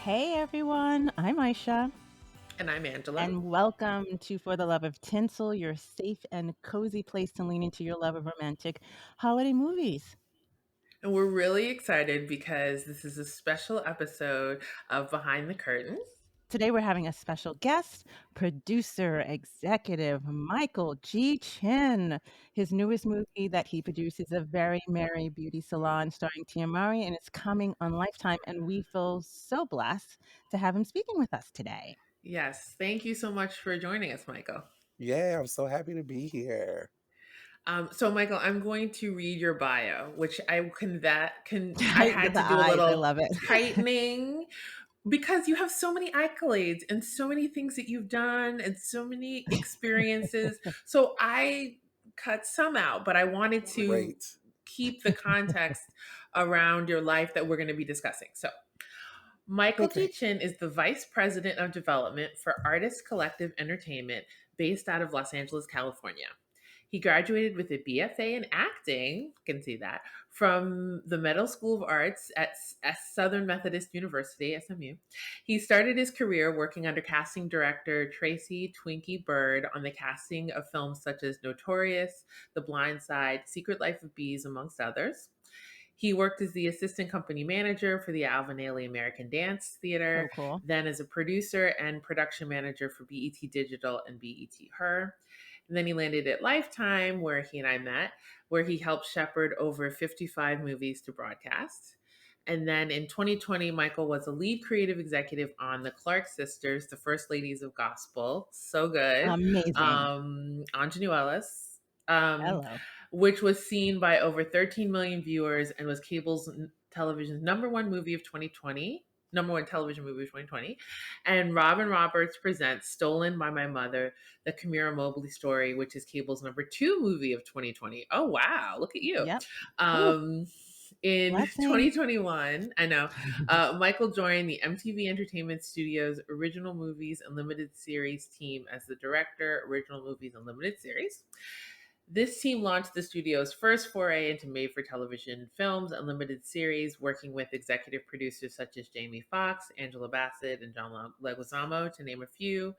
Hey everyone, I'm Isha, And I'm Angela. and welcome to For the Love of Tinsel, your safe and cozy place to lean into your love of romantic holiday movies. And we're really excited because this is a special episode of Behind the Curtain. Today we're having a special guest, producer, executive Mychael Chinn. His newest movie that he produced is A Very Merry Beauty Salon starring Tia Mowry, and it's coming on Lifetime, and we feel so blessed to have him speaking with us today. Yes, thank you so much for joining us, Michael. Yeah, I'm so happy to be here. So, Michael, I'm going to read your bio, which I The had to do a eyes, I little love it. tightening because you have so many accolades and so many things that you've done and so many experiences. So I cut some out, but I wanted to Great. keep the context around your life that we're going to be discussing. So, Michael G. Great. Chinn is the Vice President of Development for Artist Collective Entertainment based out of Los Angeles, California. He graduated with a BFA in acting, you can see that, from the Medill School of Arts at Southern Methodist University, SMU. He started his career working under casting director Tracy Twinkie Bird on the casting of films such as Notorious, The Blind Side, Secret Life of Bees, amongst others. He worked as the assistant company manager for the Alvin Ailey American Dance So Theater, cool. then as a producer and production manager for BET Digital and BET Her. And then he landed at Lifetime, where he and I met, where he helped shepherd over 55 movies to broadcast. And then in 2020, Michael was a lead creative executive on the Clark Sisters, the First Ladies of Gospel. So good. Amazing. Ingenue Ellis. Um, Hello. which was seen by over 13 million viewers and was cable's television's number one movie of 2020, number one television movie of 2020. And Robin Roberts presents Stolen by My Mother, the Kamira Mobley story, which is cable's number two movie of 2020. Oh, wow. Look at you. Yep. Ooh, Um, in blessing. 2021, I know, Michael joined the MTV Entertainment Studios Original Movies and Limited Series team as the director, Original Movies and Limited Series. This team launched the studio's first foray into made for television films and limited series, working with executive producers such as Jamie Foxx, Angela Bassett, and John Leguizamo, to name a few.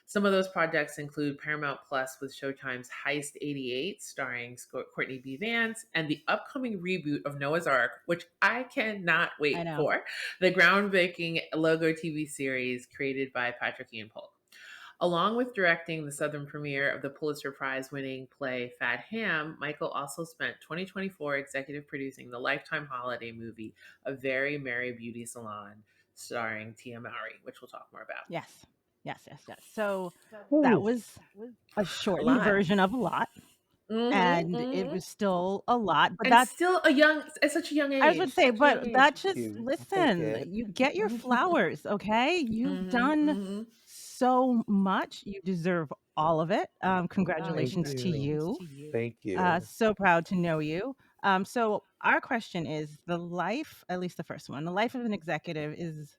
Some of those projects include Paramount Plus with Showtime's Heist 88, starring Courtney B. Vance, and the upcoming reboot of Noah's Ark, which I cannot I wait know. for, the groundbreaking Logo TV series created by Patrick Ian Polk. Along with directing the Southern premiere of the Pulitzer Prize winning play Fat Ham, Michael also spent 2024 executive producing the Lifetime holiday movie A Very Merry Beauty Salon, starring Tia Mowry, which we'll talk more about. Yes. Yes, yes, yes. So that Whew. was a A shortened lot. version of a lot, Mm-hmm, and it mm-hmm. was still a lot, but And that's still at such a young I was about age, to say, such a young but age. that just I'll take listen, it. you get your flowers, okay? You've Mm-hmm, done mm-hmm. so much. You deserve all of it. Thank Congratulations to you. you. Thank you. So proud to know you. So our question is the life, at least the first one, the life of an executive is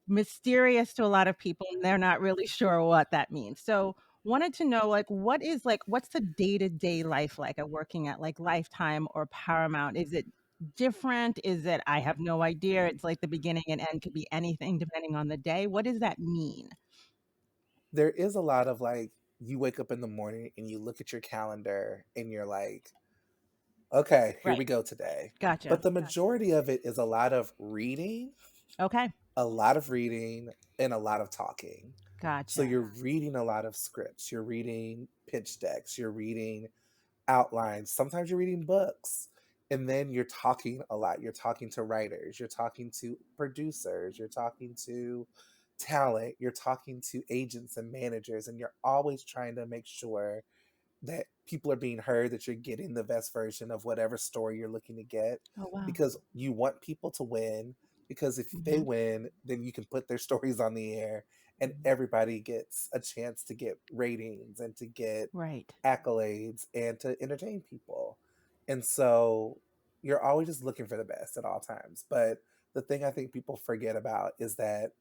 mysterious to a lot of people and they're not really sure what that means. So wanted to know what's the day-to-day life like at working at like Lifetime or Paramount? Is it different? Is it I have no idea? It's like the beginning and end could be anything depending on the day. What does that mean? There is a lot of like, you wake up in the morning and you look at your calendar and you're like, okay, here Right. we go today. Gotcha. But the majority of it is Okay. a lot of reading, and a lot of talking. So Gotcha. you're reading a lot of scripts, you're reading pitch decks, you're reading outlines, sometimes you're reading books, and then you're talking a lot. You're talking to writers, you're talking to producers, you're talking to talent, you're talking to agents and managers, and you're always trying to make sure that people are being heard, that you're getting the best version of whatever story you're looking to get, Oh wow. because you want people to win, because if they Hmm. win, then you can put their stories on the air and everybody gets a chance to get ratings and to get Right. accolades and to entertain people. And so you're always just looking for the best at all times. But the thing I think people forget about is that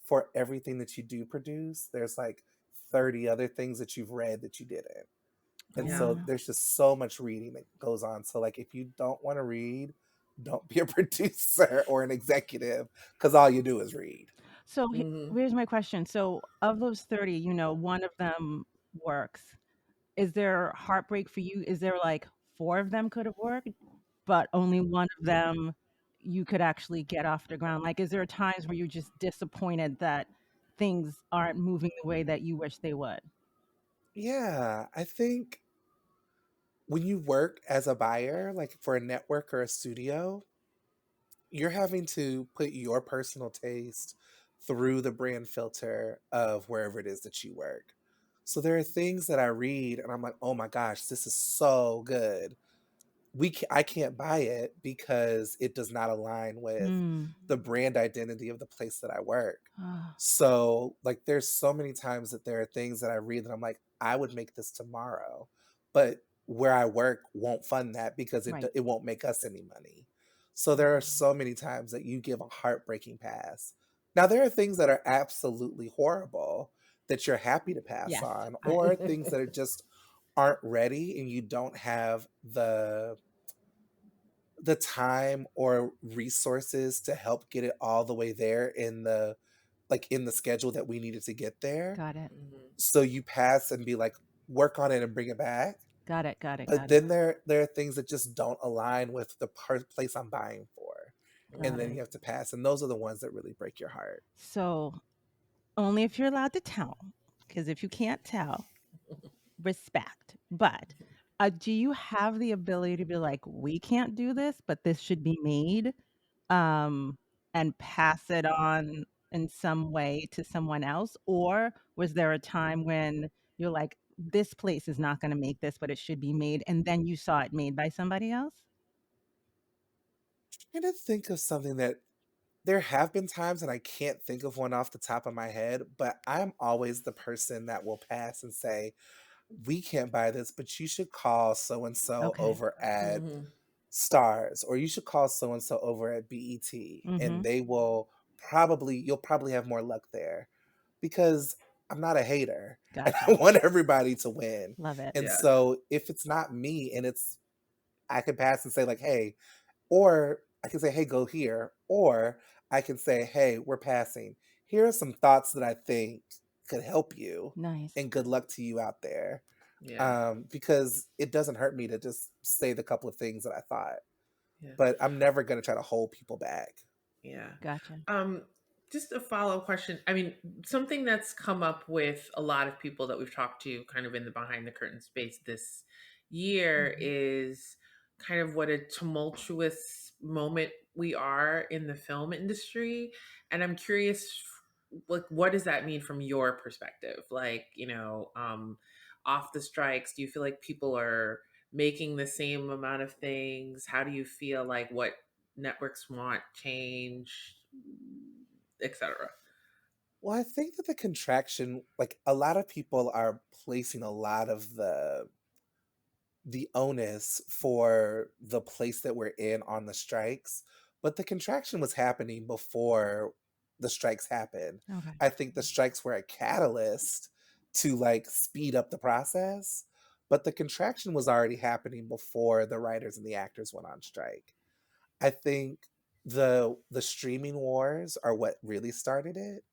for everything that you do produce, there's like 30 other things that you've read that you didn't. Oh And Yeah. so wow. there's just so much reading that goes on. So like if you don't want to read, don't be a producer or an executive because all you do is read. So Hmm. here's my question. So of those 30, one of them works. Is there heartbreak for you? Is there like four of them could have worked, but only one of them you could actually get off the ground? Like, is there times where you're just disappointed that things aren't moving the way that you wish they would? Yeah, I think when you work as a buyer, like for a network or a studio, you're having to put your personal taste through the brand filter of wherever it is that you work. So there are things that I read and I'm like, "Oh my gosh, this is so good." I can't buy it because it does not align with Mm. the brand identity of the place that I work. Ah, So, like, there's so many times that there are things that I read that I'm like, I would make this tomorrow, but where I work won't fund that because right. it won't make us any money. So there are so many times that you give a heartbreaking pass. Now there are things that are absolutely horrible that you're happy to pass Yes. on, I or things that are just aren't ready and you don't have the time or resources to help get it all the way there in the in the schedule that we needed to get there. got it. Hmm. So you pass and be like, work on it and bring it back. Got it. Got it. But Got it. then there are things that just don't align with the place I'm buying for. And Got then it. you have to pass. And those are the ones that really break your heart. So only if you're allowed to tell, because if you can't tell, respect. But do you have the ability to be like, we can't do this, but this should be made, um, and pass it on in some way to someone else? Or was there a time when you're like, this place is not going to make this, but it should be made, and then you saw it made by somebody else? Trying to think of something that there have been times, and I can't think of one off the top of my head, but I'm always the person that will pass and say, we can't buy this, but you should call so and so Okay. over at Hmm. Stars, or you should call so and so over at BET, and Mm-hmm. they will you'll probably have more luck there because I'm not a hater. And I Gotcha. want everybody to win. Love it. And Yeah. so if it's not me and I can pass and say, like, hey, or I can say, hey, go here. Or I can say, hey, we're passing. Here are some thoughts that I think could help you, Nice. and good luck to you out there. Yeah. Because it doesn't hurt me to just say the couple of things that I thought, Yeah. but I'm never going to try to hold people back. Yeah. Gotcha. Um, just a follow-up question. I mean, something that's come up with a lot of people that we've talked to kind of in the behind the curtain space this year Mhm. is kind of what a tumultuous moment we are in the film industry. And I'm curious, like, what does that mean from your perspective? Like, off the strikes, do you feel like people are making the same amount of things? How do you feel like what networks want change, etc.? Well, I think that the contraction, like a lot of people are placing a lot of the onus for the place that we're in on the strikes, but the contraction was happening before the strikes happened. Okay. I think the strikes were a catalyst to like speed up the process, but the contraction was already happening before the writers and the actors went on strike. I think the streaming wars are what really started it,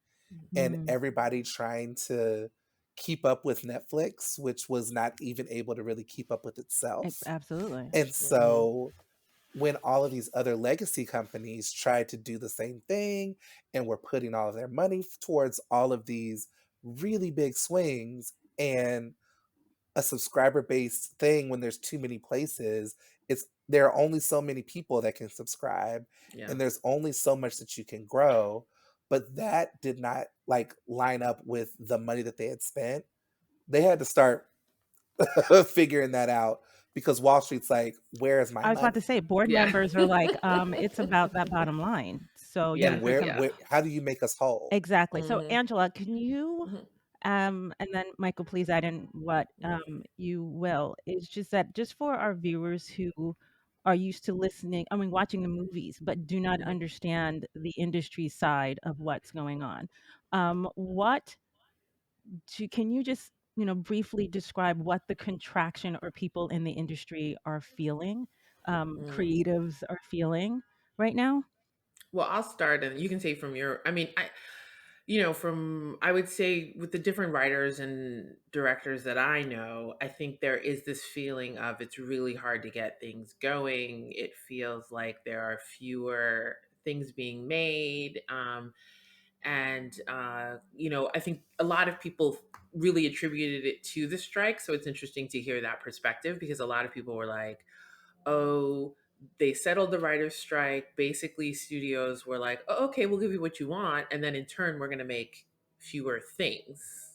and Mm, everybody trying to keep up with Netflix, which was not even able to really keep up with itself. absolutely. And Hmm. so when all of these other legacy companies tried to do the same thing and were putting all of their money towards all of these really big swings, and a subscriber based thing, when there's too many places, it's there are only so many people that can subscribe, Yeah. and there's only so much that you can grow, but that did not like line up with the money that they had spent. They had to start figuring that out because Wall Street's like, where is my I was about to money? say board Yeah. members are like, it's about that bottom line. So Yeah. you And think Yeah. where how do you make us whole? exactly. So Hmm. Angela, can you Hmm. and then Michael, please add in what Hmm. you will. It's just that just for our viewers who are used to listening, I mean watching the movies, but do not Hmm. understand the industry side of what's going on. What can you just briefly describe what the contraction or people in the industry are feeling, Mm. creatives are feeling right now? Well, I'll start and you can say from your, I mean, from, I would say with the different writers and directors that I know, I think there is this feeling of it's really hard to get things going. It feels like there are fewer things being made. I think a lot of people really attributed it to the strike. So it's interesting to hear that perspective because a lot of people were like, oh, they settled the writer's strike. Basically, studios were like, oh, okay, we'll give you what you want. And then in turn, we're going to make fewer things.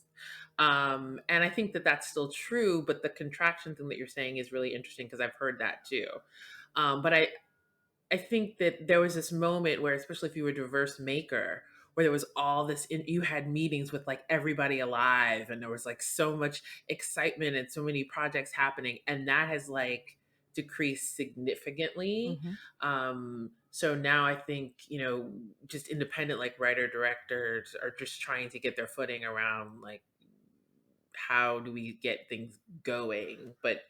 And I think that that's still true, but the contraction thing that you're saying is really interesting because I've heard that too. But I think that there was this moment where, especially if you were a diverse maker, where there was all this, you had meetings with like everybody alive, and there was like so much excitement and so many projects happening, and that has like decreased significantly. Mhm. So now I think, just independent like writer directors are just trying to get their footing around like how do we get things going. But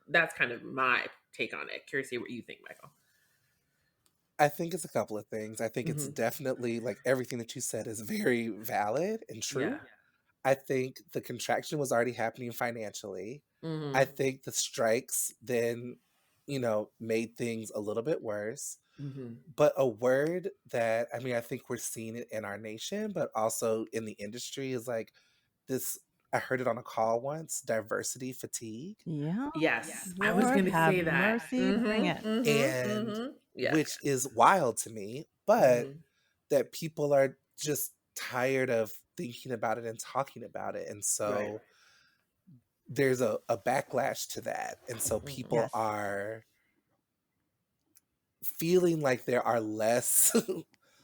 that's kind of my take on it. Curious to see what you think, Michael. I think it's a couple of things. I think it's Hmm. definitely like everything that you said is very valid and Yeah. true. I think the contraction was already happening financially. I Hmm. think the strikes then, made things a little bit worse. Hmm. But a word that, I mean, I think we're seeing it in our nation, but also in the industry is like this. I heard it on a call once, diversity fatigue. Yeah. Yes, I was Lord gonna have say that. mercy, bring Hmm. it. Hmm. And Hmm. Yes. which is wild to me, but Hmm. that people are just tired of thinking about it and talking about it. And Right. so there's a backlash to that. And so Hmm. people Yes. are feeling like there are less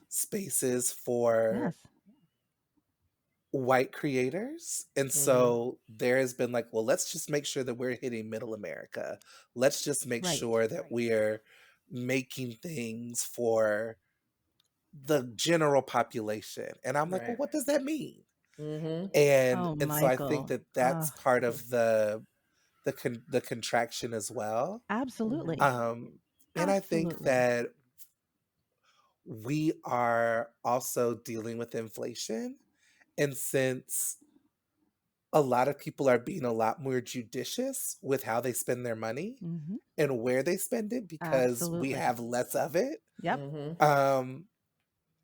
spaces for Yes. white creators. And Hmm. so there has been like, well, let's just make sure that we're hitting middle America. Let's just make Right. sure that we're making things for the general population. And I'm like, well, Right. what does that mean? Hmm. Oh, And so I think Michael. that that's part of the contraction as well. Hmm. Absolutely. Um, and I think Absolutely. that we are also dealing with inflation. And since a lot of people are being a lot more judicious with how they spend their money Mhm. and where they spend it because we Absolutely. have less of it, Yep. Hmm. um,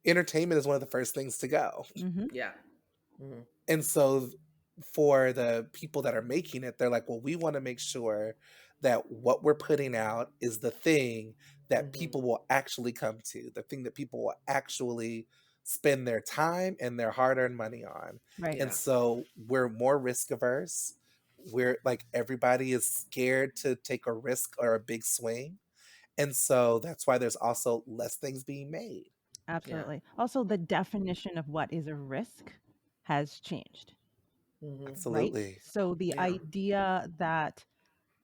entertainment is one of the first things to go. Mhm. Yeah. Hmm. And so for the people that are making it, they're like, well, we want to make sure that what we're putting out is the thing that Hmm. people will actually come to, the thing that people will actually spend their time and their hard earned money on. Right. And Yeah. so we're more risk averse. We're like, everybody is scared to take a risk or a big swing. And so that's why there's also less things being made. Yeah. Absolutely. Also, the definition of what is a risk has changed, Hmm. right? Absolutely. So the Yeah. idea that,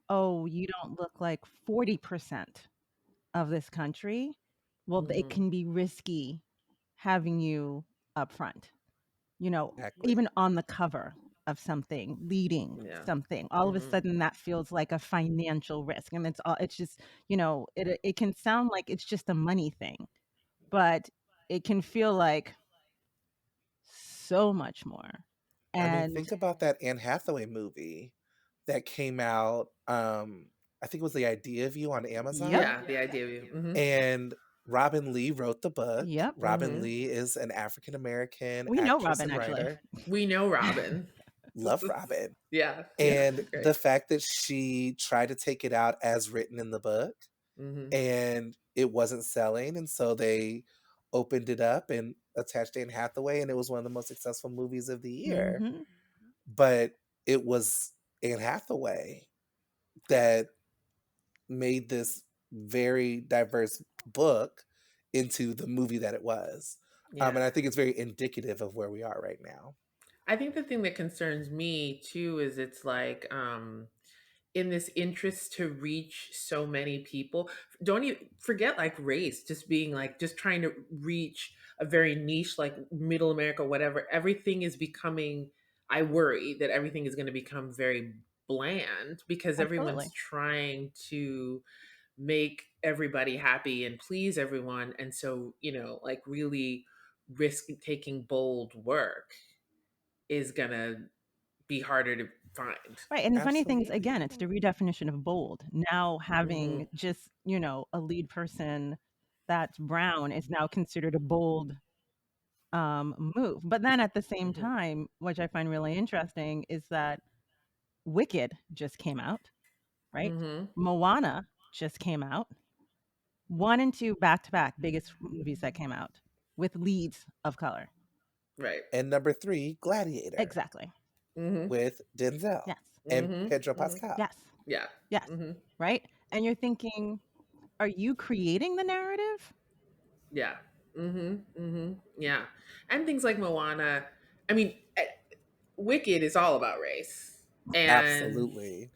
oh, you don't look like 40% of this country, well, it Hmm. can be risky having you up front. Exactly. Even on the cover of something, leading Yeah. something, all of a Hmm. sudden that feels like a financial risk. And it's just, it can sound like it's just a money thing, but it can feel like so much more. I mean, And think about that Anne Hathaway movie that came out, I think it was The Idea of You on yep, Amazon, Yeah. The idea of you. Hmm. and Robin Lee wrote the book. yep. Robin Hmm. Lee is an African American We know actress Robin and actually. writer. We know Robin. Love Robin. Yeah. Yeah. And She's great. the fact that she tried to take it out as written in the book Hmm. and it wasn't selling, and so they opened it up and attached Anne Hathaway, and it was one of the most successful movies of the year. Mhm. But it was Anne Hathaway that made this very diverse book into the movie that it was. Yeah. And I think it's very indicative of where we are right now. I think the thing that concerns me too is it's like in this interest to reach so many people, don't even forget like race, just being like just trying to reach a very niche like middle America, whatever. Everything is becoming, I worry that everything is going to become very bland because everyone's Absolutely. trying to make everybody happy and please everyone. And so, like really risk taking bold work is gonna be harder to find. Right, and the funny thing is, Absolutely. again, it's the redefinition of bold. Now Hmm. having just, a lead person that's brown is now considered a bold, move. But then at the same Hmm. time, which I find really interesting, is that Wicked just came out, right? Hmm. Moana just came out. 1 and 2 back to back, biggest movies that came out with leads of color. Right. And number 3, Gladiator Exactly. Hmm. with Denzel Yes. and Hmm. Pedro Hmm. Pascal. Yes. Yeah. Yes. Hmm. Right? And you're thinking, are you creating the narrative? Yeah. Hmm. Hmm. Yeah. And things like Moana. I mean, Wicked is all about race. Absolutely.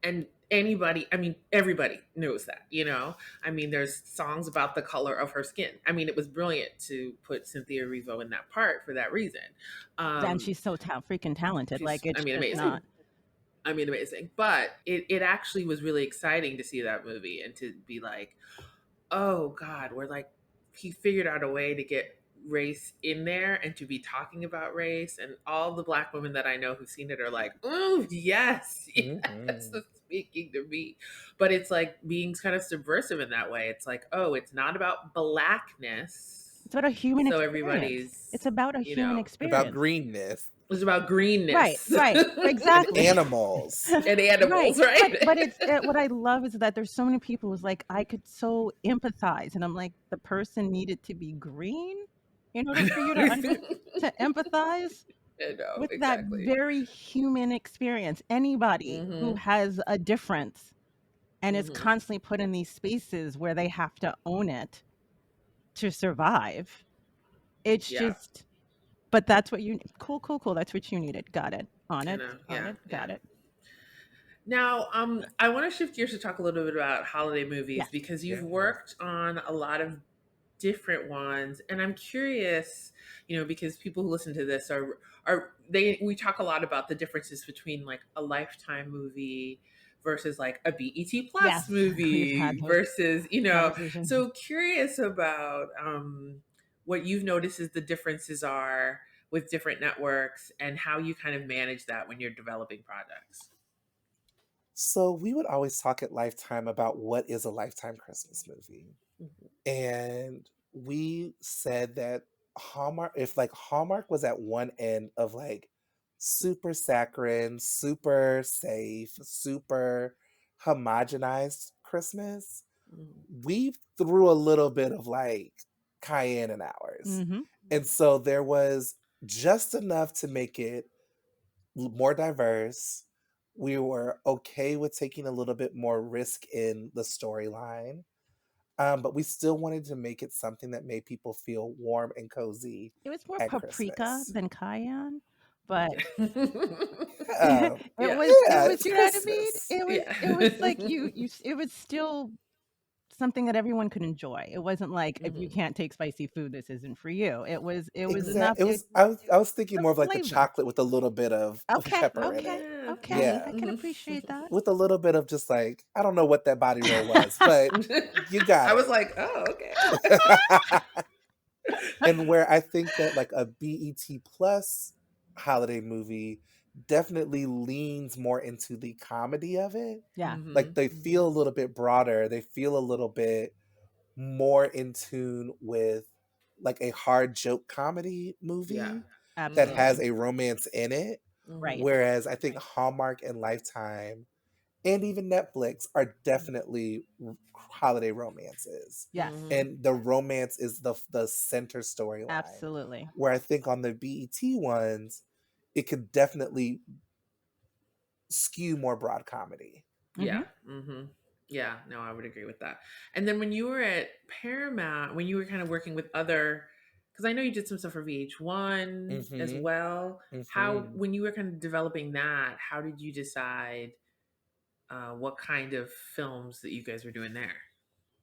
And anybody, I mean, everybody knows that, I mean, there's songs about the color of her skin. I mean, it was brilliant to put Cynthia Erivo in that part for that reason. And um she's so freaking talented. Like, she's, I it's mean, just amazing. not. I mean, amazing. But it actually was really exciting to see that movie and to be like, oh God, we're like, he figured out a way to get race in there and to be talking about race. And all the Black women that I know who've seen it are like, oh yes, yes, Hmm. that's speaking to me. But it's like being kind of subversive in that way. It's like, oh, it's not about blackness. It's about a human So experience. It's everybody's, about a human About experience. greenness it's about Right, greenness. right, and exactly. animals. And Right, animals, but right? it's what I love is that there's so many people who's like, "I could so empathize," and I'm like, "The person needed to be green in order for you to empathize I know, with that exactly. very human experience." Anybody who Hmm. has a difference and is Hmm. constantly put in these spaces where they have to own it to survive, it's Yeah. just, but that's what you, cool, cool, cool, that's what you needed. Got it. I know. On Yeah. it, Yeah. got it. Now, I want to shift gears to talk a little bit about holiday movies Yes. because you've Yes. worked on a lot of different ones, and I'm curious, because people who listen to this are they we talk a lot about the differences between like a Lifetime movie versus like a BET Plus Yes, we've movie had those versus, conversations. so curious about what you've noticed is the differences are with different networks and how you kind of manage that when you're developing projects. So we would always talk at Lifetime about what is a Lifetime Christmas movie. Mhm. And we said that Hallmark, if like Hallmark was at one end of like super saccharine, super safe, super homogenized Christmas, Mhm. we threw a little bit of like cayenne in ours. Mhm. And so there was just enough to make it more diverse. We were okay with taking a little bit more risk in the storyline, but we still wanted to make it something that made people feel warm and cozy It was more at paprika Christmas. than cayenne, but Yeah, it Yeah. it yeah, was, it's you know what I mean? Christmas. Yeah. It was like it was still something that everyone could enjoy. It wasn't like, if you Mhm. can't take spicy food, this isn't for you. It was Mhm. enough, Exactly. It it was. I was thinking some more of like the flavor. chocolate with a little bit of Okay, pepper in okay, it. Yeah. okay, Mhm. I Yeah, can Mhm. appreciate that. with a little bit of just like I don't know what that body roll was, but you got I was it. like, "Oh, okay." And where I think that like a BET Plus holiday movie definitely leans more into the comedy of it. Yeah. Like Mhm. they feel Mhm. a little bit broader, they feel a little bit more in tune with like a hard joke comedy Yeah. movie that Mhm. has Absolutely. a romance in it. Mhm. Right. Whereas I think Hallmark and Lifetime and even Netflix are definitely holiday romances. Yes. Mhm. And the romance is the center storyline. Absolutely. Where I think on the BET ones, it could definitely skew more broad comedy. Yeah. Mhm. Mhm. Yeah, no, I would agree with that. And then when you were at Paramount, when you were kind of working with other, because I know you did some stuff for VH1 as Hmm. well. How, Hmm. when you were kind of developing that, how did you decide what kind of films that you guys were doing there?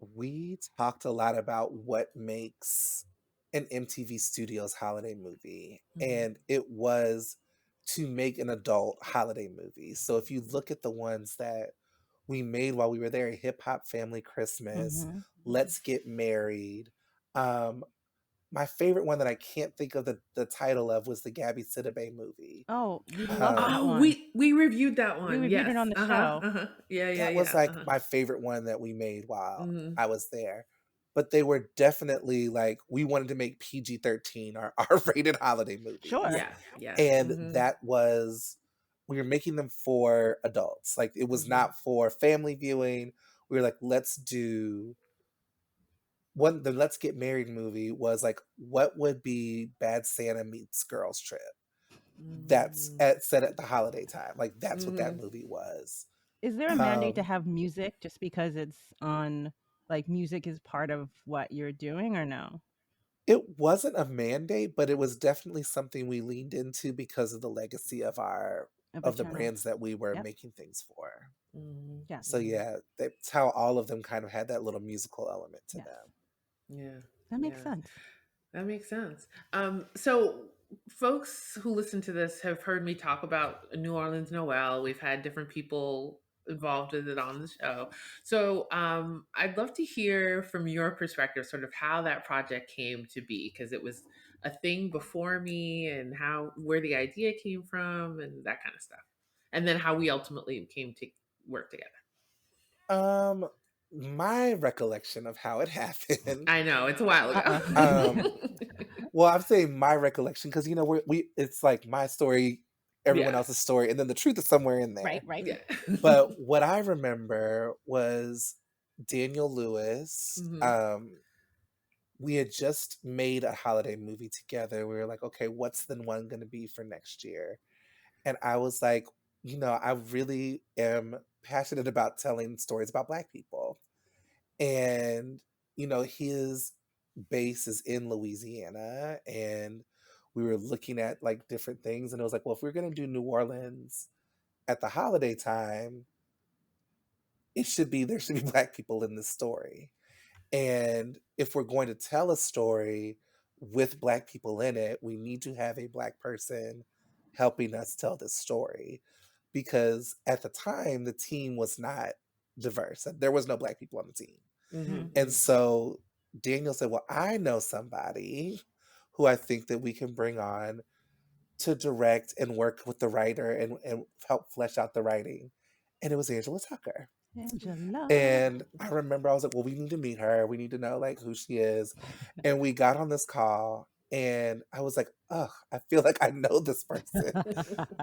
We talked a lot about what makes an MTV Studios holiday movie, Mhm. and it was to make an adult holiday movie. So if you look at the ones that we made while we were there: Hip Hop Family Christmas, Mhm. Let's Get Married. Um, my favorite one that I can't think of the title of was the Gabby Sidibe movie. Oh, we love that Um, Oh, one. we reviewed that We one. reviewed Yes. it on the Uh-huh. show. Uh-huh. Yeah, yeah, that was yeah. like Uh-huh. my favorite one that we made while Mhm. I was there. But they were definitely like, we wanted to make PG-13 our R-rated holiday movies. Sure. Yes, yes. And Mhm. that was, we were making them for adults. Like, it was Mhm. not for family viewing. We were like, let's do one. The Let's Get Married movie was like, what would be Bad Santa meets Girls Trip? That's Mm. at set at the holiday time. Like, that's what that Mhm. movie was. Is there a mandate to Um, have music just because it's on like, music is part of what you're doing or no? it wasn't a mandate, but it was definitely something we leaned into because of the legacy of our Of the of the channel. brands that we were Yep. making things for. Mhm. Yes. So Mhm. yeah, that's how all of them kind of had that little musical element to Yes. them. Yeah. That makes Yeah. sense. That makes sense. So folks who listen to this have heard me talk about New Orleans Noel. We've had different people involved with it on the show. So I'd love to hear from your perspective, sort of how that project came to be, because it was a thing before me, and how where the idea came from, and that kind of stuff, and then how we ultimately came to work together. Um, my recollection of how it happened. I know it's a while ago. Uh-oh. Um, well, I'm saying my recollection because we it's like my story, everyone Yeah, else's story, and then the truth is somewhere in Right, there. right. yeah. But what I remember was Daniel Lewis. Hmm. We had just made a holiday movie together. We were like, okay, what's the one going to be for next year? And I was like, I really am passionate about telling stories about Black people. And, his base is in Louisiana. And we were looking at like different things. And it was like, well, if we're going to do New Orleans at the holiday time, there should be Black people in this story. And if we're going to tell a story with Black people in it, we need to have a Black person helping us tell this story. Because at the time, the team was not diverse. There was no Black people on the team. Hmm. Mm. And so Daniel said, well, I know somebody who I think that we can bring on to direct and work with the writer and help flesh out the writing. And it was Angela Tucker. Angela. And I remember I was like, well, we need to meet her. We need to know like who she is. And we got on this call and I was like, oh, I feel like I know this person.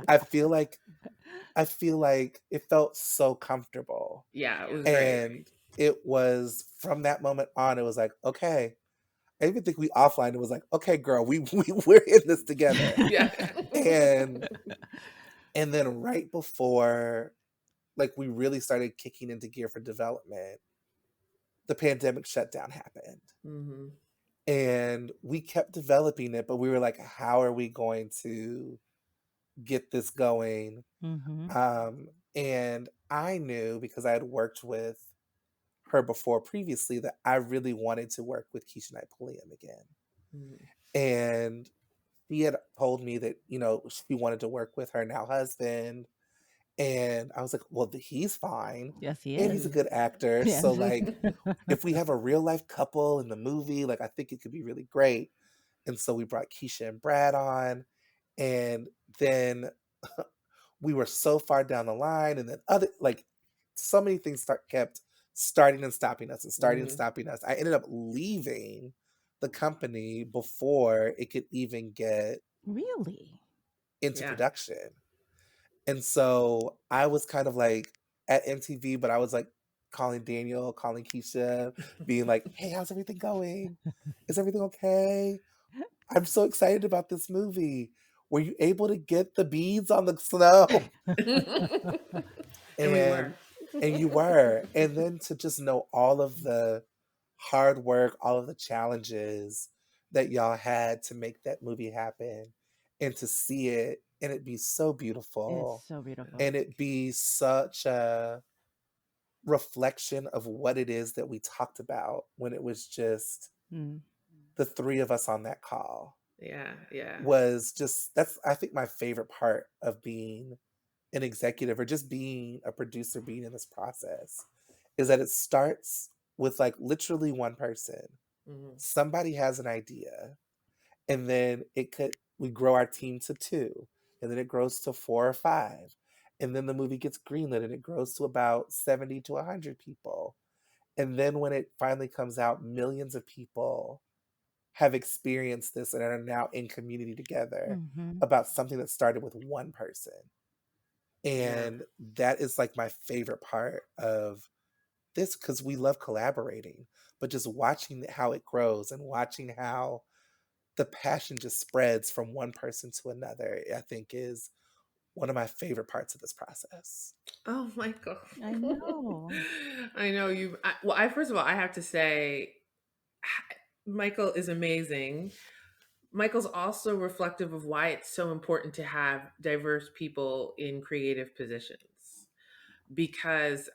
I feel like it felt so comfortable. Yeah, it was great. And it was from that moment on, it was like, okay. I even think we offline, it was like, okay, girl, we're in this together. Yeah. And and then right before like we really started kicking into gear for development, the pandemic shutdown happened. Hmm. And we kept developing it, but we were like, how are we going to get this going? Mhm. And I knew because I had worked with her before previously that I really wanted to work with Keisha Knight Pulliam again. Hmm. And he had told me that, she wanted to work with her now husband. And I was like, well, he's fine. Yes, he And he's is. a Hmm. good actor. Yes. So, like, if we have a real life couple in the movie, like, I think it could be really great. And so we brought Keisha and Brad on. And then we were so far down the line. And then so many things kept starting and stopping us and starting and Hmm. stopping us. I ended up leaving the company before it could even get Really? into Yeah. production. And so I was kind of like at MTV, but I was like calling Daniel, calling Keisha, being like, hey, how's everything going? Is everything okay? I'm so excited about this movie. Were you able to get the beads on the snow? And we were. And you were. And then to just know all of the hard work, all of the challenges that y'all had to make that movie happen and to see it and it be so It's beautiful so beautiful. and it be such a reflection of what it is that we talked about when it was just Mm. the three of us on that call Yeah, yeah. was just that's I think my favorite part of being an executive or just being a producer, being in this process, is that it starts with like literally one person. Mhm. Somebody has an idea, and then we grow our team to two, and then it grows to four or five. And then the movie gets greenlit and it grows to about 70 to 100 people. And then when it finally comes out, millions of people have experienced this and are now in community together Mhm. about something that started with one person. Yeah. And that is like my favorite part of this because we love collaborating, but just watching how it grows and watching how the passion just spreads from one person to another, I think is one of my favorite parts of this process. Oh my god. I know. I know you. Well, I first of all, I have to say, Michael is amazing. Michael's also reflective of why it's so important to have diverse people in creative positions because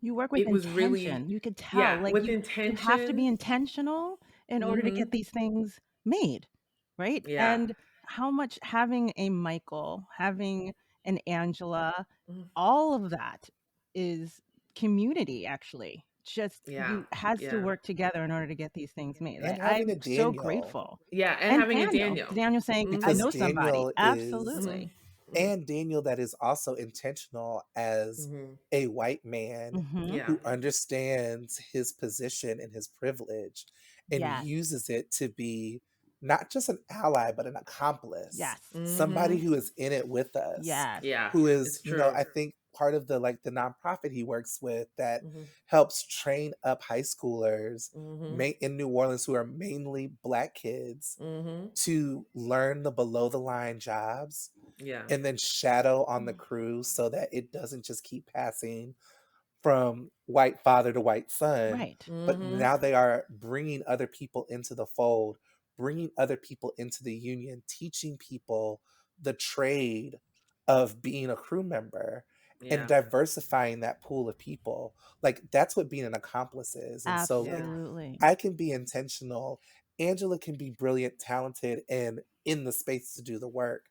You work with it was really, intention. You could tell, yeah, like, with you have to be intention. intentional in order to get Hmm. these things made, right? Yeah. And how much having a Michael, having an Angela, Mhm. all of that is community, actually. Just Yeah. you has to Yeah. work together in order to get these things made. And having I'm a so Daniel, grateful. Yeah. And And having a Daniel. Daniel saying, "I Hmm. because know somebody." Daniel is Hmm. Absolutely. Hmm. and Daniel that is also intentional as Hmm. a white man Mhm. Yeah. who understands his position and his privilege and Yes. uses it to be not just an ally, but an accomplice. Yes. Somebody Hmm. who is in it with us, Yes. Yeah. who It's is, true. I think part of the like the nonprofit he works with that Hmm. helps train up high schoolers Hmm. in New Orleans who are mainly black kids Hmm. to learn the below the line jobs Yeah. and then shadow on the crew so that it doesn't just keep passing from white father to white son, Right. but Hmm. now they are bringing other people into the fold, bringing other people into the union, teaching people the trade of being a crew member and Yeah. diversifying that pool of people. Like that's what being an accomplice is. And so Yeah. Absolutely. I can be intentional. Angela can be brilliant, talented, and in the space to do the work.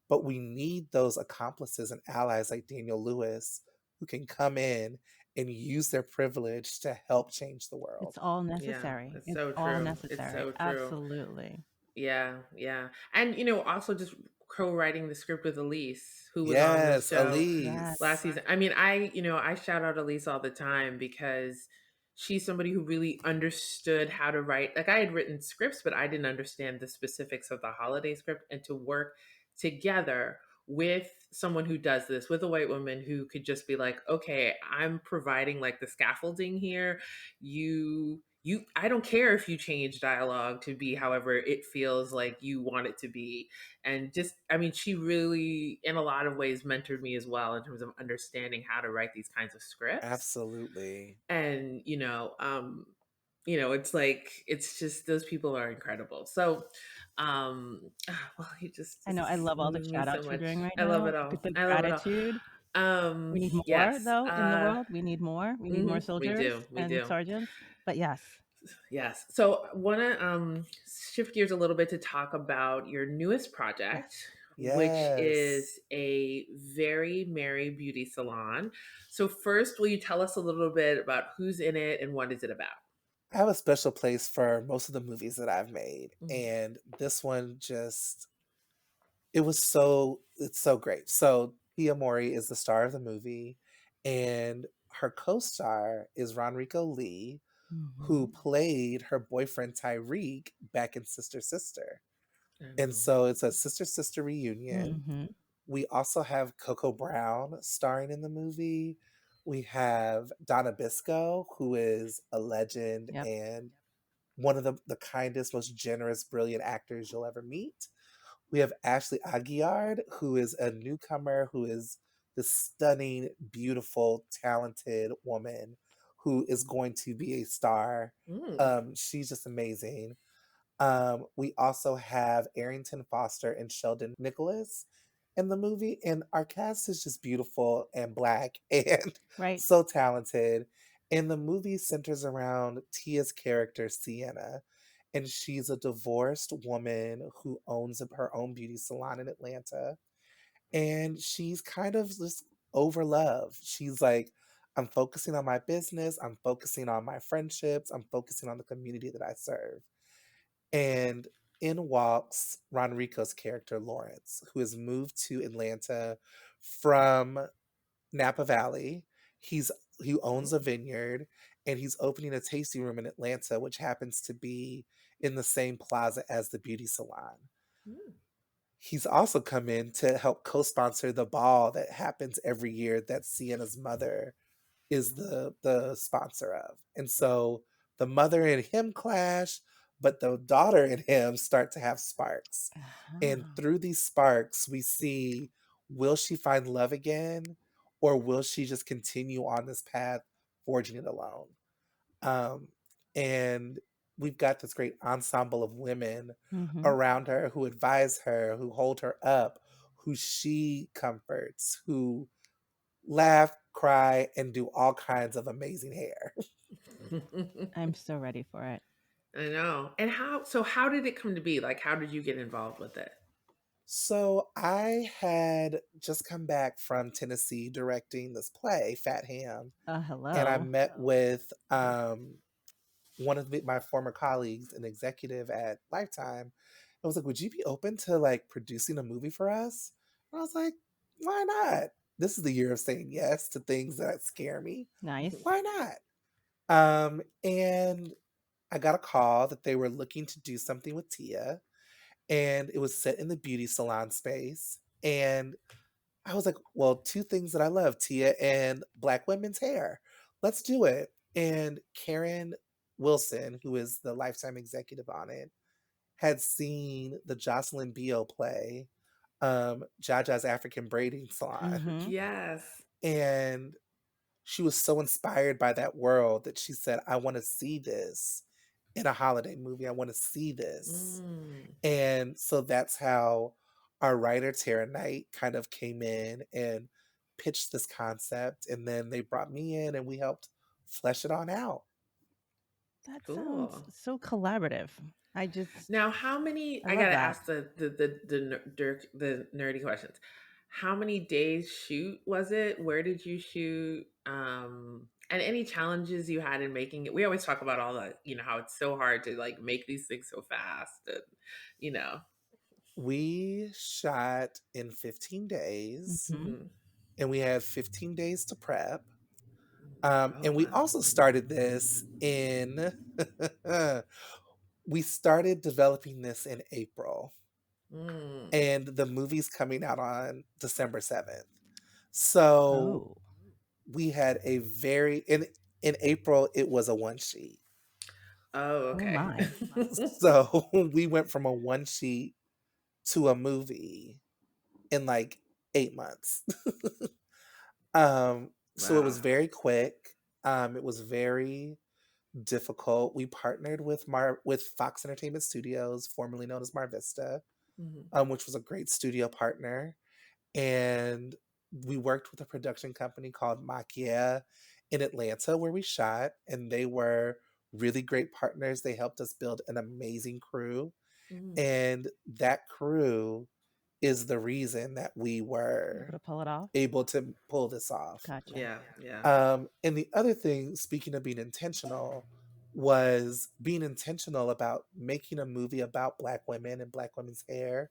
But we need those accomplices and allies like Daniel Lewis who can come in and use their privilege to help change the It's world. all Yeah. necessary. It's It's so all true. It's necessary. so true. Absolutely. Yeah. Yeah. And, also just co-writing the script with Elise, who was on the Yes, show last Yes. Elise. season. I mean, I shout out Elise all the time because she's somebody who really understood how to write. Like I had written scripts, but I didn't understand the specifics of the holiday script, and to work together with someone who does this, with a white woman who could just be like, okay, I'm providing like the scaffolding here. I don't care if you change dialogue to be however it feels like you want it to be. And just, I mean, she really in a lot of ways mentored me as well in terms of understanding how to write these kinds of scripts. Absolutely. And it's like it's just those people are incredible. So well, you just I this know. I is love all the moving me shout so outs you're much. doing right I love now. it all. The I love it all. gratitude. We need more, Yes. though, in the world. We need more. We need more We soldiers do. We and do. sergeants. But yes. Yes. So I want to shift gears a little bit to talk about your newest Yes. project, which Yes. is a very merry beauty salon. So first, will you tell us a little bit about who's in it and what is it about? I have a special place for most of the movies that I've made. Mhm. And this one just it's so great. So Pia Mori is the star of the movie, and her co-star is Ronrico Lee, who Mhm. played her boyfriend Tyreek back in Sister Sister. I And know. so it's a Sister Sister reunion. Mhm. We also have Coco Brown starring in the movie. We have Donna Bisco, who is a legend Yep. and one of the kindest, most generous, brilliant actors you'll ever meet. We have Ashley Aguiard, who is a newcomer, who is this stunning, beautiful, talented woman who is going to be a star. Mm. She's just amazing. We also have Arrington Foster and Sheldon Nicholas in the movie, and our cast is just beautiful and black and Right. so talented. And the movie centers around Tia's character, Sienna, and she's a divorced woman who owns her own beauty salon in Atlanta. and she's kind of just over love. She's like, I'm focusing on my business, I'm focusing on my friendships, I'm focusing on the community that I serve. And in walks Ronrico's character, Lawrence, who has moved to Atlanta from Napa Valley. He's he owns a Oh. vineyard and he's opening a tasting room in Atlanta, which happens to be in the same plaza as the beauty salon. Mm. He's also come in to help co-sponsor the ball that happens every year that Sienna's mother is the sponsor of. And so the mother and him clash, but the daughter and him start to have sparks. And Uh-huh. through these sparks, we see, will she find love again, or will she just continue on this path forging it alone? Um, and we've got this great ensemble of women Mhm. around her who advise her, who hold her up, who she comforts, who laugh, cry, and do all kinds of amazing hair. I'm so ready for it. I know. And how did it come to be? Like, how did you get involved with it? So I had just come back from Tennessee directing this play, Fat Ham, and I Hello. met with one of my former colleagues, an executive at Lifetime. I was like, "Would you be open to like producing a movie for us?" And I was like, "Why not? This is the year of saying yes to things that scare me. Nice. Why not?" And I got a call that they were looking to do something with Tia, and it was set in the beauty salon space. And I was like, well, two things that I love, Tia and Black women's hair. Let's do it. And Karen Wilson, who is the lifetime executive on it, had seen the Jocelyn Bio play, Jaja's African Braiding Salon. Mhm. Yes. And she was so inspired by that world that she said, I want to see this in a holiday movie. I want to see this. Mm. And so that's how our writer, Tara Knight, kind of came in and pitched this concept. And then they brought me in and we helped flesh it on out. That sounds Cool. so collaborative. I just Now, how many? I I love gotta that. ask the nerdy questions. How many days shoot was it? Where did you shoot? And any challenges you had in making it? We always talk about all that, how it's so hard to like make these things so fast, and you know. We shot in 15 days Mhm. Mhm. and we had 15 days to prep. Oh And we wow. also started this in, we started developing this in April. Mm. And the movie's coming out on December 7th. So Oh. we had a very in April, it was a one sheet. Oh Oh okay. my. So we went from a one sheet to a movie in like 8 months. So it was Wow. very quick. It was very difficult. We partnered with Fox Entertainment Studios, formerly known as Mar Vista, Mhm. which was a great studio partner. And we worked with a production company called Maquia in Atlanta where we shot, and they were really great partners. They helped us build an amazing crew, Mm. and that crew is the reason that we Able were to pull it off? able to pull this off. Gotcha. Yeah, yeah. And the other thing, speaking of being intentional, was being intentional about making a movie about Black women and Black women's hair,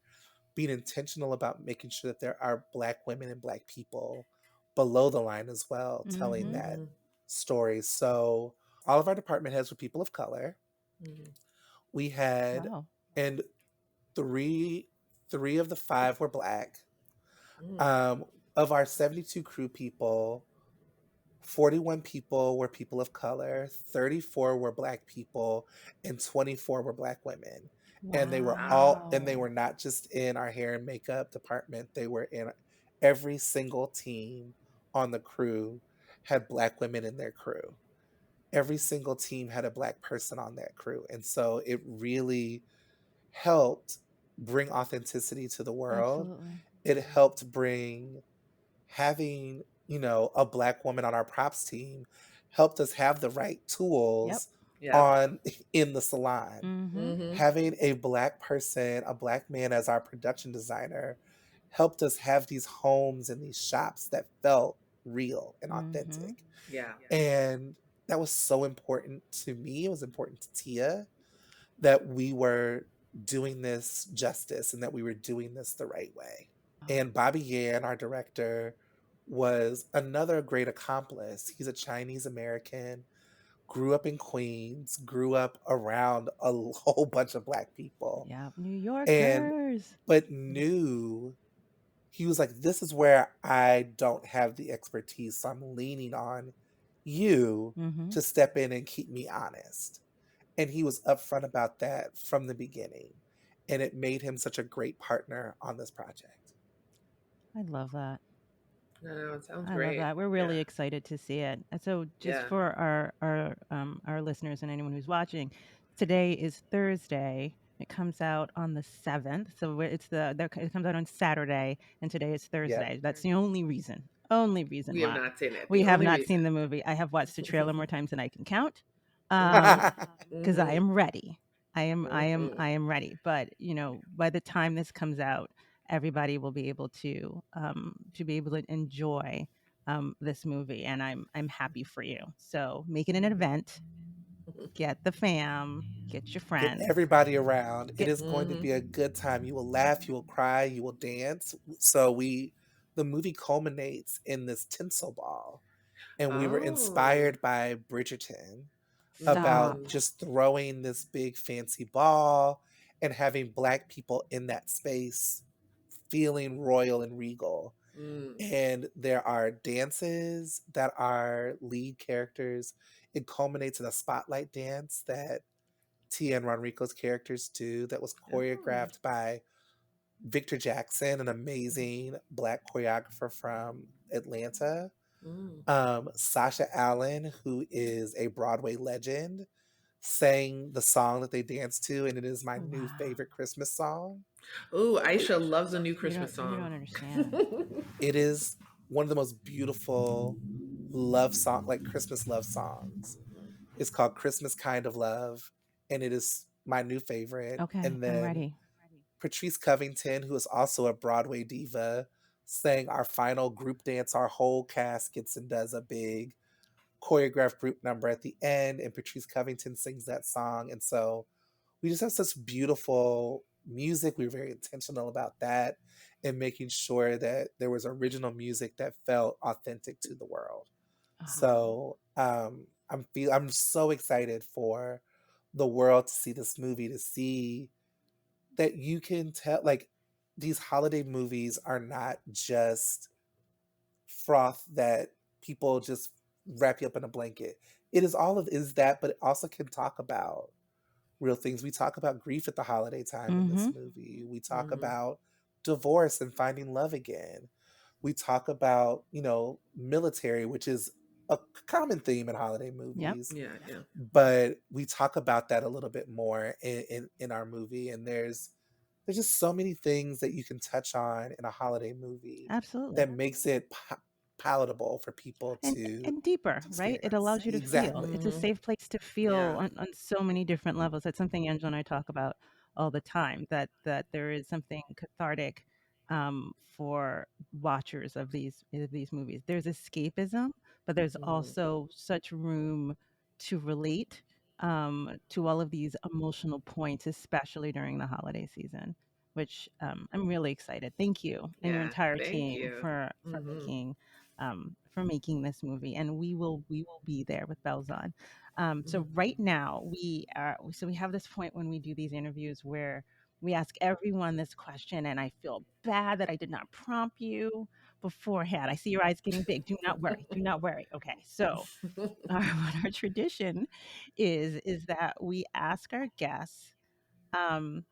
being intentional about making sure that there are Black women and Black people below the line as well, telling Mhm. that Mhm. story. So all of our department heads were people of color. Mhm. We had, Wow. and three three of the five were Black. Mm. Um, of our 72 crew people, 41 people were people of color, 34 were Black people, and 24 were Black women. And they Wow. were not just in our hair and makeup department, they were in every single team on the crew had Black women in their crew. Every single team had a Black person on that crew. And so it really helped bring authenticity to the world. Absolutely. It helped bring having, a Black woman on our props team helped us have the right Yep. tools Yep. on in the salon. Mhm. Mhm. Having a Black person, a Black man as our production designer helped us have these homes and these shops that felt real and Mhm. authentic. Yeah. And that was so important to me. It was important to Tia that we were doing this justice and that we were doing this the right way. Oh, And Bobby Yan, our director, was another great accomplice. He's a Chinese American, grew up in Queens, grew up around a whole bunch of Black people, yeah, New and Yorkers. but knew he was like, this is where I don't have the expertise. So I'm leaning on you Mhm. to step in and keep me honest. And he was upfront about that from the beginning. And it made him such a great partner on this project. I love that. No, it sounds I love great. that. We're Yeah. really excited to see it. And so just Yeah. for our listeners and anyone who's watching, today is Thursday. It comes out on the 7th. So it comes out on Saturday and today is Yep. Thursday. That's the only reason We have why not seen it. we The have only not reason. seen the movie. I have watched the trailer more times than I can count. Um Mhm. because I Mhm. am ready. Mhm. I am ready. But by the time this comes out, everybody will be able to be able to enjoy this movie, and I'm happy for you. So make it an event. Get the fam. Get your Get friends. everybody around. It Get is going to Mhm. be a good time. You will laugh, you will cry, you will dance. The movie culminates in this tinsel ball. And we were Oh. inspired by Bridgerton stop. about Mm. just throwing this big fancy ball and having Black people in that space feeling royal and regal. Mm. And there are dances that are lead characters. It culminates in a spotlight dance that Tia and Ronrico's characters do that was Oh. choreographed by Victor Jackson, an amazing Black choreographer from Atlanta. Mm. Sasha Allen, who is a Broadway legend, sang the song that they danced to, and it is my new Wow. favorite Christmas song. Ooh, Aisha loves a new Christmas You song. don't understand. It is one of the most beautiful like Christmas love songs. It's called Christmas Kind of Love, and it is my new favorite. Okay, And I'm then ready. Patrice Covington, who is also a Broadway diva, sang our final group dance. Our whole cast gets and does a big choreographed group number at the end, and Patrice Covington sings that song. And so we just have such beautiful music. We were very intentional about that and making sure that there was original music that felt authentic to the world. Ah, So I'm so excited for the world to see this movie, to see that you can tell like these holiday movies are not just froth that people just wrap you up in a blanket. It is all of is that, but it also can talk about real things. We talk about grief at the holiday time in this mhm. movie. We talk Mhm. about divorce and finding love again. We talk about, military, which is a common theme in holiday Yep. movies, Yeah, yeah. but we talk about that a little bit more in our movie. And there's just so many things that you can touch on in a holiday movie Absolutely. that makes it palatable for people to And deeper, right? It experience. allows you to feel. Exactly. It's a Mhm. safe place to feel Yeah. on so many different levels. That's something Angela and I talk about all the time. That there is something cathartic for watchers of these movies. There's escapism, but there's Mhm. also such room to relate to all of these emotional points, especially during the holiday season. Which I'm really excited. Thank you and your Yeah. entire Thank team you. Mhm. for making this movie, and we will be there with bells on. So Mhm. right now we have this point when we do these interviews where we ask everyone this question, and I feel bad that I did not prompt you beforehand. I see your eyes getting big. Do not worry. Do not worry. Okay, so what our tradition is that we ask our guests, um,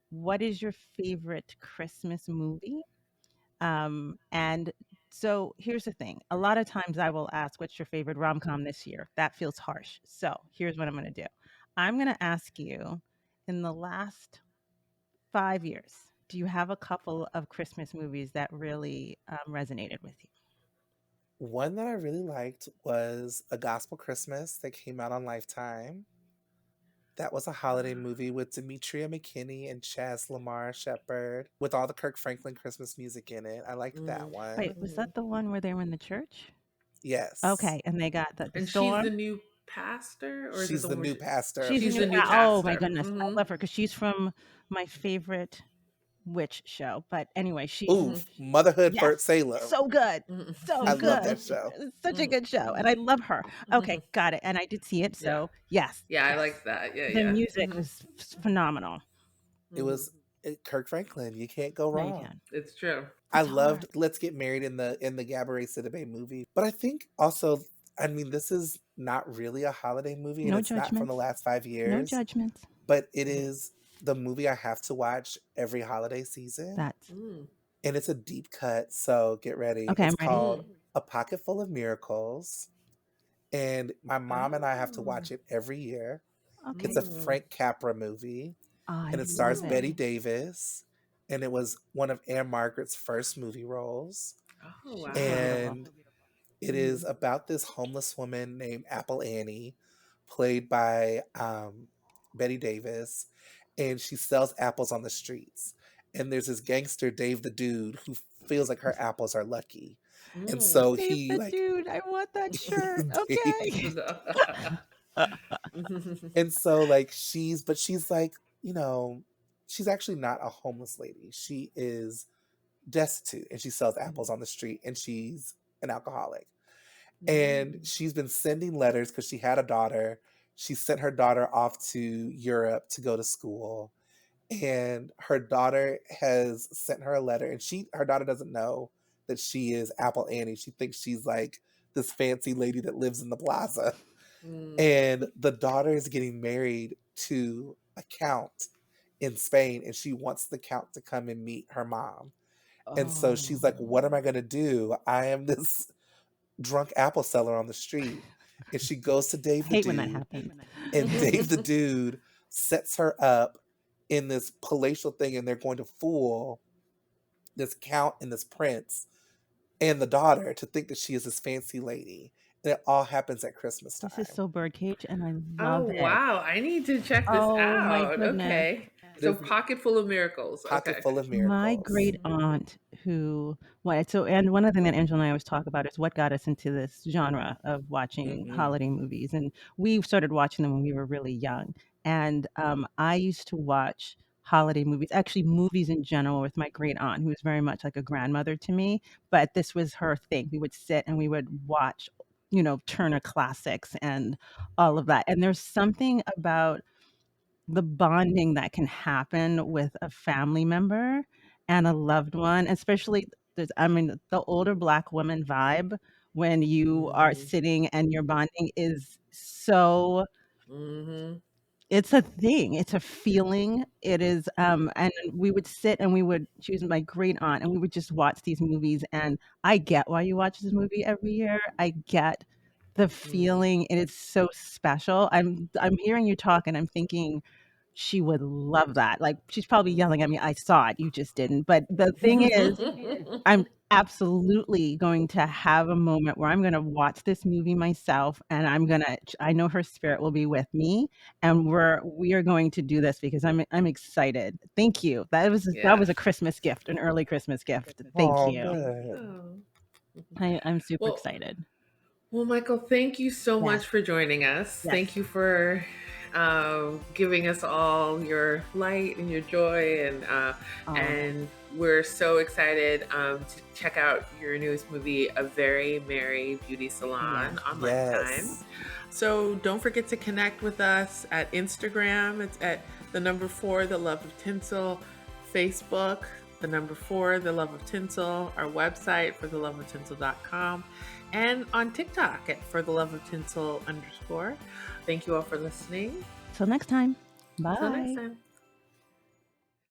what is your favorite Christmas movie? And so here's the thing. A lot of times I will ask, what's your favorite rom-com this year? That feels harsh. So here's what I'm going to do. I'm going to ask you, in the last 5 years, do you have a couple of Christmas movies that really resonated with you? One that I really liked was A Gospel Christmas that came out on Lifetime. That was a holiday movie with Demetria McKinney and Chaz Lamar Shepard, with all the Kirk Franklin Christmas music in it. I liked that Mm, one. Wait, was that the one where they were in the church? Yes. Okay, and they got the and she's the storm? new pastor, or is it She's the the one where new pastor of She's the the she's new the new pa oh my pastor? goodness, I Mm-hmm. love her because she's from my favorite witch show, but anyway, she's Ooh, Mm-hmm. Motherhood yes, for Salem. so good, I so love Mm-hmm. that good. show. It's such a Mm-hmm. good show, and I love her. Mm-hmm. Okay, got it, and I did see it, Yeah. so yes, Yeah, I yes. like that. Yeah, The yeah. music Mm-hmm. was phenomenal. It Mm-hmm. was Kirk Franklin. You can't go No, you wrong. can't. It's true. I It's hard. loved Let's Get Married in the Gabourey Sidibe movie. But I think also, I mean, this is not really a holiday movie and No it's not from the judgments. last 5 No years, judgments. but it is the movie I have to watch every holiday season. That's Mm. And it's a deep cut, so get ready. okay, It's I'm ready. called A Pocket Full of Miracles. And my mom and I have to Oh. watch it every year. It's Okay. a Mm. Frank Capra movie, I and it stars love it. Betty Davis, and it was one of Anne Margaret's first movie roles. Oh She's so wow. beautiful. And it Mm-hmm. is about this homeless woman named Apple Annie, played by Betty Davis, and she sells apples on the streets. And there's this gangster, Dave the Dude, who feels like her apples are lucky. And Mm. so Dave he the like dude, I want that shirt. Dave. Okay. And so like she's like, you know, she's actually not a homeless lady. She is destitute and she sells apples on the street and she's an alcoholic. And Mm. she's been sending letters because she had a daughter. She sent her daughter off to Europe to go to school. And her daughter has sent her a letter, and her daughter doesn't know that she is Apple Annie. She thinks she's like this fancy lady that lives in the plaza. Mm. And the daughter is getting married to a count in Spain, and she wants the count to come and meet her mom. And so she's like, Oh, what am I going to do? I am this drunk apple seller on the street. And she goes to I Dave the hate when that Dude, happens. and Dave the Dude sets her up in this palatial thing, and they're going to fool this count and this prince and the daughter to think that she is this fancy lady. And it all happens at Christmas This is time. so birdcage, and I Oh love it. wow, I need to check this Oh my out. goodness. Okay. So There's pocket full of miracles. Pocket Okay. Full of My Miracles. great aunt who what so and one other thing that Angela and I always talk about is what got us into this genre of watching Hmm. holiday movies. And we started watching them when we were really young. And I used to watch holiday movies, actually movies in general, with my great aunt, who was very much like a grandmother to me. But this was her thing. We would sit and we would watch, Turner classics and all of that. And there's something about the bonding that can happen with a family member and a loved one, especially the older Black woman vibe when you are Mm-hmm. sitting and you're bonding is so Mm-hmm. it's a thing, it's a feeling, it is, and we would sit and she was my great aunt, and we would just watch these movies, and I get why you watch this movie every year, I get the Mm. feeling, it is so special. I'm hearing you talk, and I'm thinking she would love that, like, she's probably yelling at me, "I saw it, you just didn't," but the thing is I'm absolutely going to have a moment where I'm gonna watch this movie myself, and I know her spirit will be with me, and we are going to do this because I'm excited. Thank you. That was a Yes. Christmas gift, an early Christmas gift. Thank Oh, you. good. Oh. I'm super Well, excited. well, Michael, thank you so Yes, much for joining us. yes. Thank you for giving us all your light and your joy, Oh, and we're so excited to check out your newest movie, A Very Merry Beauty yes. Salon, on Lifetime. Yes. So don't forget to connect with us at Instagram. It's at the number 4, The Love of Tinsel. Facebook, the number 4, The Love of Tinsel. Our website, fortheloveoftinsel.com. And on TikTok at fortheloveoftinsel_. Thank you all for listening. Till next time. Until next Bye. time.